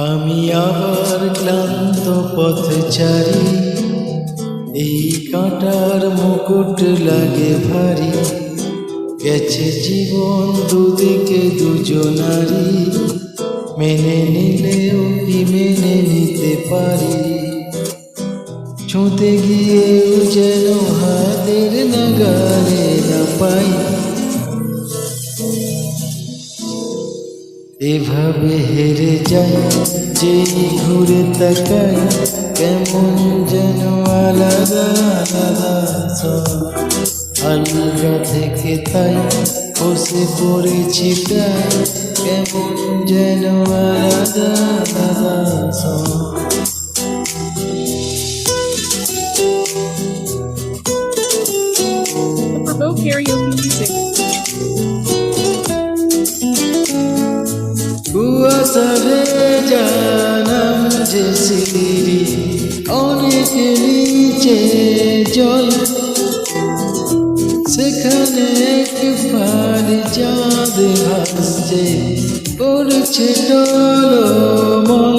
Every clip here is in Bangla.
আমি আবার ক্লান্ত পথচারী, এই কাঁটার মুকুট লাগে ভারী। গেছে জীবন দুদিকে দুজনারি, মেনে নিলেও কি মেনে নিতে পারি? ছুঁতে গিয়েও যেন হাতের নাগালে না পাই। এভাবে হেরে যাই, যেই ঘুরে তাকাই, কেমন যেন আলাদা আলাদা। আলগা থেকে তাই বসে পড়েছি প্রায়, কেমন যেন আলাদা আলাদা। Provoke karaoke music. কুয়াশারে জানাম যে সিঁড়ি, অনেক নিচে জল, সেখানে এক ফালি চাঁদ ভাসছে, করছে টলমল।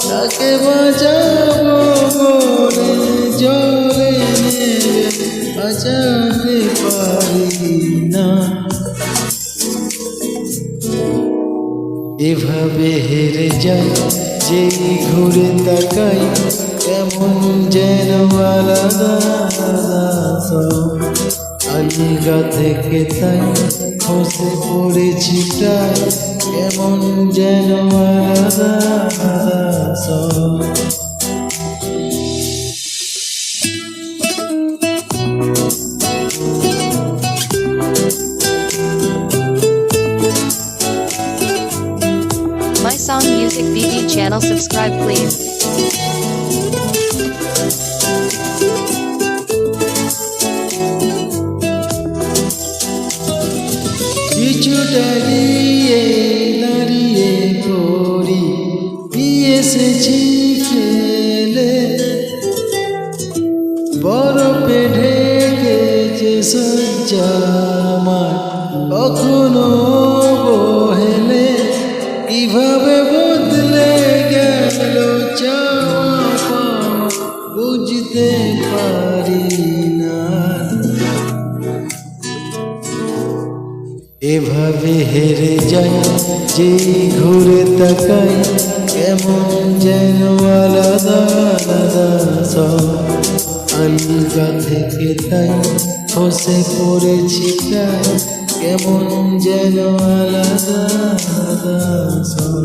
তাকে বাঁচাবো বলে জলে নেবে, বাঁচাতে পারি না। এভাবে হেরে যাই, যেই ঘুরে তাকাই, কেমন যেন আলাদা আলাদা। আলগা থেকে তাই বসে পড়েছি প্রায়, কেমন যেন আলাদা আলাদা। My Song Music BD channel, subscribe please. কিছুটা গিয়ে দাঁড়িয়ে পড়ি, এসেছি ফেলে, বরফে ঢেকেছে সজ্জা আমার, কখনো বহেলে। কিভাবে বদলে গেল চাওয়া পাওয়া, বুঝতে পারি না। এভাবে হেরে যাই, যেই ঘুরে তাকাই, কেমন যেন আলাদা আলাদা। আলগা থেকে তাই বসে পড়েছি প্রায়, কেমন যেন আলাদা আলাদা।